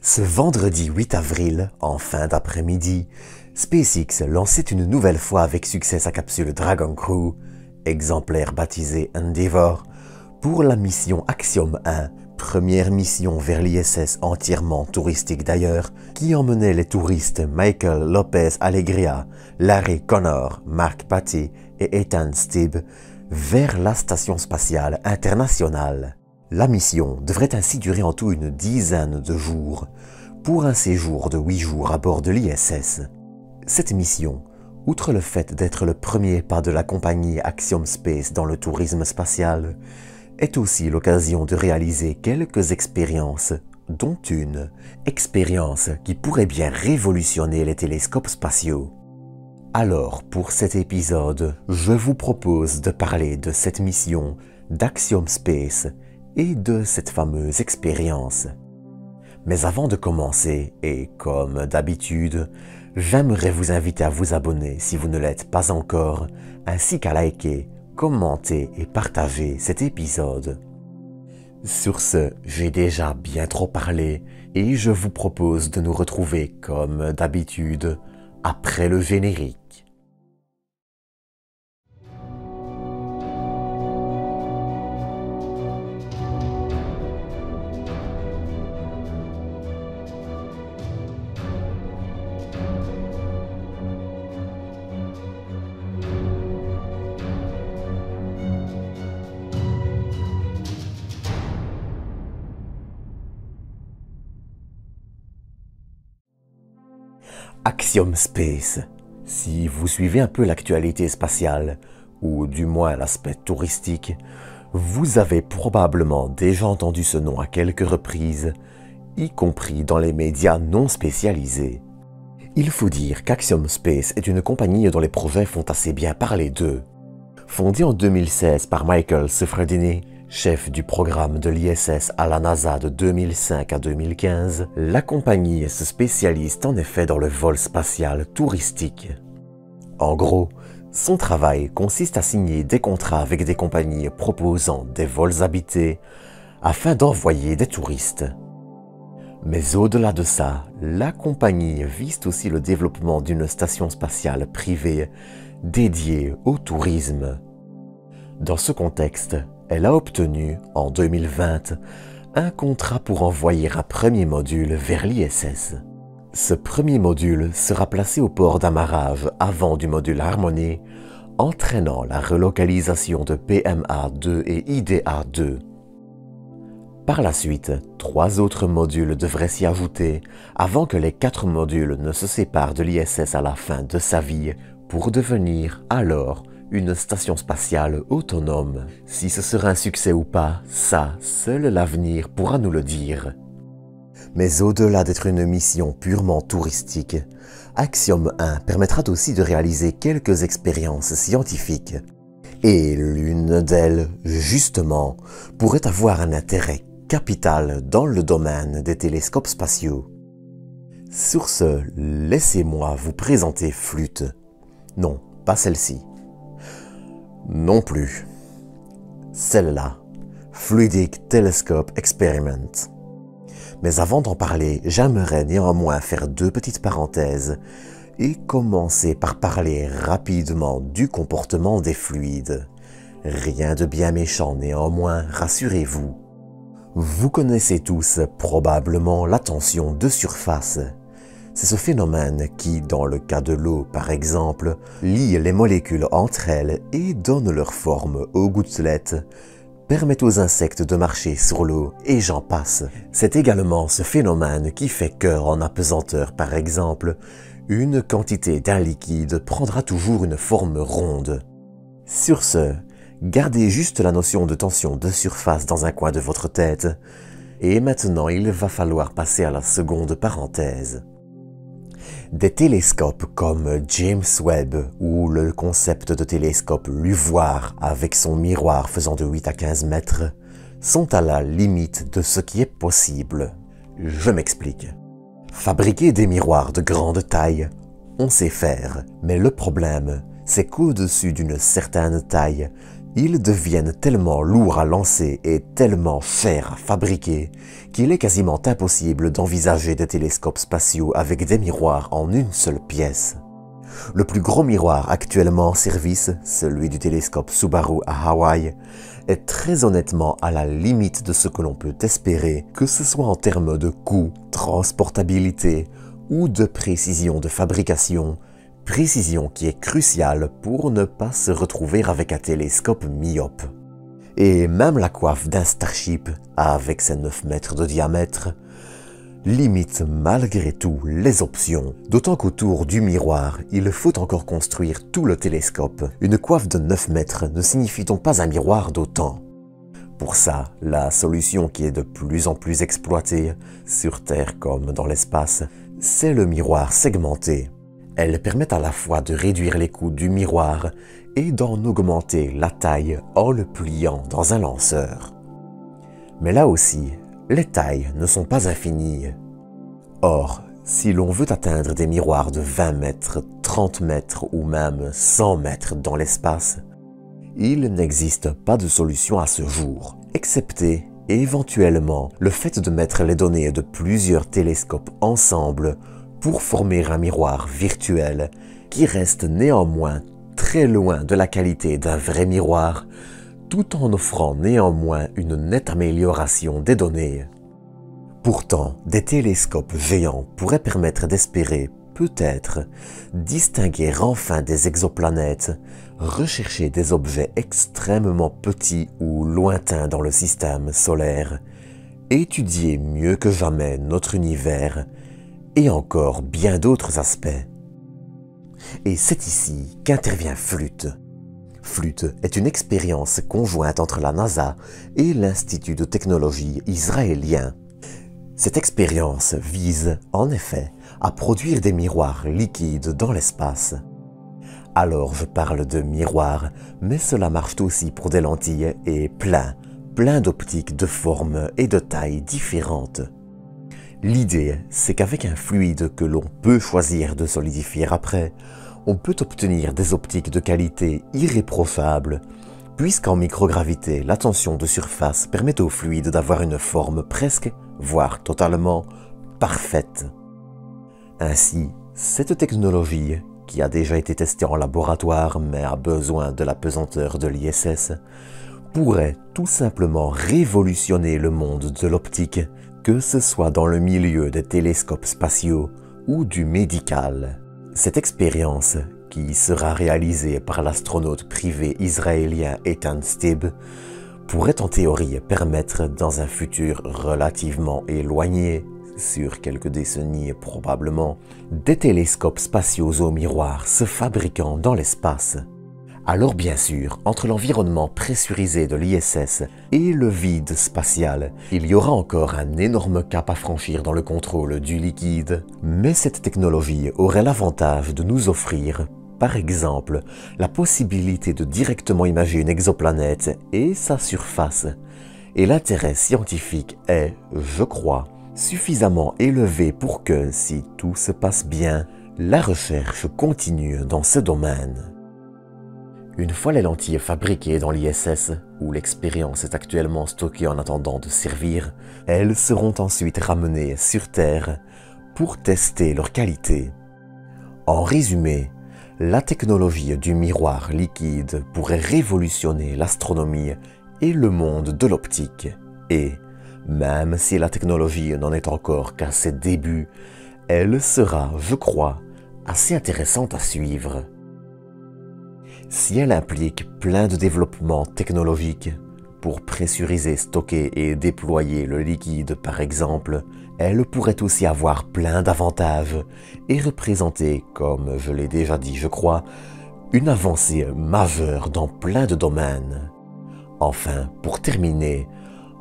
Ce vendredi 8 avril, en fin d'après-midi, SpaceX lançait une nouvelle fois avec succès sa capsule Dragon Crew, exemplaire baptisé Endeavour, pour la mission Axiom 1, première mission vers l'ISS entièrement touristique d'ailleurs, qui emmenait les touristes Michael Lopez Alegria, Larry Connor, Mark Patty et Ethan Stibb vers la Station spatiale internationale. La mission devrait ainsi durer en tout une dizaine de jours, pour un séjour de 8 jours à bord de l'ISS. Cette mission, outre le fait d'être le premier pas de la compagnie Axiom Space dans le tourisme spatial, est aussi l'occasion de réaliser quelques expériences, dont une expérience qui pourrait bien révolutionner les télescopes spatiaux. Alors, pour cet épisode, je vous propose de parler de cette mission d'Axiom Space et de cette fameuse expérience. Mais avant de commencer, et comme d'habitude, j'aimerais vous inviter à vous abonner si vous ne l'êtes pas encore, ainsi qu'à liker, commenter et partager cet épisode. Sur ce, j'ai déjà bien trop parlé et je vous propose de nous retrouver comme d'habitude après le générique. Axiom Space. Si vous suivez un peu l'actualité spatiale, ou du moins l'aspect touristique, vous avez probablement déjà entendu ce nom à quelques reprises, y compris dans les médias non spécialisés. Il faut dire qu'Axiom Space est une compagnie dont les projets font assez bien parler d'eux. Fondée en 2016 par Michael Suffredini, chef du programme de l'ISS à la NASA de 2005 à 2015, la compagnie se spécialise en effet dans le vol spatial touristique. En gros, son travail consiste à signer des contrats avec des compagnies proposant des vols habités afin d'envoyer des touristes. Mais au-delà de ça, la compagnie vise aussi le développement d'une station spatiale privée dédiée au tourisme. Dans ce contexte, elle a obtenu, en 2020, un contrat pour envoyer un premier module vers l'ISS. Ce premier module sera placé au port d'amarrage avant du module Harmony, entraînant la relocalisation de PMA-2 et IDA-2. Par la suite, 3 autres modules devraient s'y ajouter avant que les 4 modules ne se séparent de l'ISS à la fin de sa vie pour devenir alors une station spatiale autonome. Si ce sera un succès ou pas, ça, seul l'avenir pourra nous le dire. Mais au-delà d'être une mission purement touristique, Axiom 1 permettra aussi de réaliser quelques expériences scientifiques. Et l'une d'elles, justement, pourrait avoir un intérêt capital dans le domaine des télescopes spatiaux. Sur ce, laissez-moi vous présenter Flûte. Non, pas celle-ci. Non plus. Celle-là, Fluidic Telescope Experiment. Mais avant d'en parler, j'aimerais néanmoins faire 2 petites parenthèses et commencer par parler rapidement du comportement des fluides. Rien de bien méchant néanmoins, rassurez-vous. Vous connaissez tous probablement la tension de surface. C'est ce phénomène qui, dans le cas de l'eau par exemple, lie les molécules entre elles et donne leur forme aux gouttelettes, permet aux insectes de marcher sur l'eau et j'en passe. C'est également ce phénomène qui fait que, en apesanteur par exemple, une quantité d'un liquide prendra toujours une forme ronde. Sur ce, gardez juste la notion de tension de surface dans un coin de votre tête, et maintenant il va falloir passer à la seconde parenthèse. Des télescopes comme James Webb ou le concept de télescope LUVOIR avec son miroir faisant de 8 à 15 mètres sont à la limite de ce qui est possible. Je m'explique. Fabriquer des miroirs de grande taille, on sait faire, mais le problème, c'est qu'au-dessus d'une certaine taille, Ils deviennent tellement lourds à lancer et tellement chers à fabriquer qu'il est quasiment impossible d'envisager des télescopes spatiaux avec des miroirs en une seule pièce. Le plus gros miroir actuellement en service, celui du télescope Subaru à Hawaï, est très honnêtement à la limite de ce que l'on peut espérer, que ce soit en termes de coût, transportabilité ou de précision de fabrication, précision qui est cruciale pour ne pas se retrouver avec un télescope myope. Et même la coiffe d'un Starship, avec ses 9 mètres de diamètre, limite malgré tout les options, d'autant qu'autour du miroir, il faut encore construire tout le télescope. Une coiffe de 9 mètres ne signifie donc pas un miroir d'autant. Pour ça, la solution qui est de plus en plus exploitée, sur Terre comme dans l'espace, c'est le miroir segmenté. Elle permet à la fois de réduire les coûts du miroir et d'en augmenter la taille en le pliant dans un lanceur. Mais là aussi, les tailles ne sont pas infinies. Or, si l'on veut atteindre des miroirs de 20 mètres, 30 mètres ou même 100 mètres dans l'espace, il n'existe pas de solution à ce jour, excepté éventuellement le fait de mettre les données de plusieurs télescopes ensemble pour former un miroir virtuel qui reste néanmoins très loin de la qualité d'un vrai miroir, tout en offrant néanmoins une nette amélioration des données. Pourtant, des télescopes géants pourraient permettre d'espérer, peut-être, distinguer enfin des exoplanètes, rechercher des objets extrêmement petits ou lointains dans le système solaire, étudier mieux que jamais notre univers et encore bien d'autres aspects. Et c'est ici qu'intervient FLUT. FLUT est une expérience conjointe entre la NASA et l'Institut de technologie israélien. Cette expérience vise, en effet, à produire des miroirs liquides dans l'espace. Alors je parle de miroirs, mais cela marche aussi pour des lentilles et plein d'optiques de formes et de tailles différentes. L'idée, c'est qu'avec un fluide que l'on peut choisir de solidifier après, on peut obtenir des optiques de qualité irréprochable, puisqu'en microgravité, la tension de surface permet au fluide d'avoir une forme presque, voire totalement, parfaite. Ainsi, cette technologie, qui a déjà été testée en laboratoire mais a besoin de la pesanteur de l'ISS, pourrait tout simplement révolutionner le monde de l'optique, que ce soit dans le milieu des télescopes spatiaux ou du médical. Cette expérience, qui sera réalisée par l'astronaute privé israélien Eitan Stib, pourrait en théorie permettre dans un futur relativement éloigné, sur quelques décennies probablement, des télescopes spatiaux au miroir se fabriquant dans l'espace. Alors bien sûr, entre l'environnement pressurisé de l'ISS et le vide spatial, il y aura encore un énorme cap à franchir dans le contrôle du liquide, mais cette technologie aurait l'avantage de nous offrir, par exemple, la possibilité de directement imager une exoplanète et sa surface. Et l'intérêt scientifique est, je crois, suffisamment élevé pour que, si tout se passe bien, la recherche continue dans ce domaine. Une fois les lentilles fabriquées dans l'ISS, où l'expérience est actuellement stockée en attendant de servir, elles seront ensuite ramenées sur Terre pour tester leur qualité. En résumé, la technologie du miroir liquide pourrait révolutionner l'astronomie et le monde de l'optique. Et, même si la technologie n'en est encore qu'à ses débuts, elle sera, je crois, assez intéressante à suivre. Si elle implique plein de développements technologiques, pour pressuriser, stocker et déployer le liquide par exemple, elle pourrait aussi avoir plein d'avantages et représenter, comme je l'ai déjà dit je crois, une avancée majeure dans plein de domaines. Enfin, pour terminer,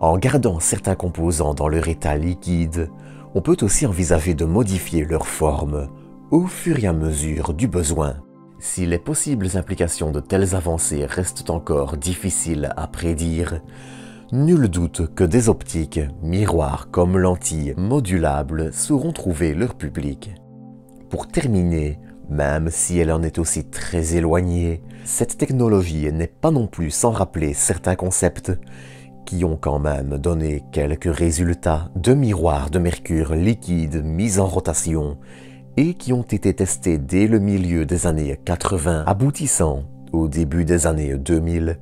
en gardant certains composants dans leur état liquide, on peut aussi envisager de modifier leur forme au fur et à mesure du besoin. Si les possibles implications de telles avancées restent encore difficiles à prédire, nul doute que des optiques, miroirs comme lentilles modulables sauront trouver leur public. Pour terminer, Même si elle en est aussi très éloignée, cette technologie n'est pas non plus sans rappeler certains concepts qui ont quand même donné quelques résultats de miroirs de mercure liquide mis en rotation et qui ont été testés dès le milieu des années 80, aboutissant au début des années 2000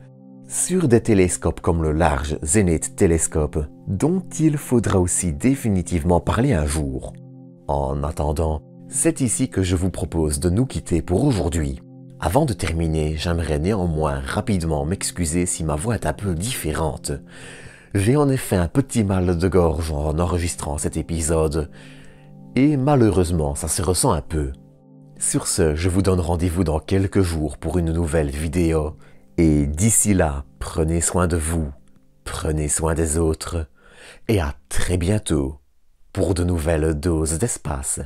sur des télescopes comme le Large Zenith Telescope, dont il faudra aussi définitivement parler un jour. En attendant, c'est ici que je vous propose de nous quitter pour aujourd'hui. Avant de terminer, j'aimerais néanmoins rapidement m'excuser si ma voix est un peu différente. J'ai en effet un petit mal de gorge en enregistrant cet épisode, et malheureusement ça se ressent un peu. Sur ce, je vous donne rendez-vous dans quelques jours pour une nouvelle vidéo, et d'ici là, prenez soin de vous, prenez soin des autres, et à très bientôt pour de nouvelles doses d'espace.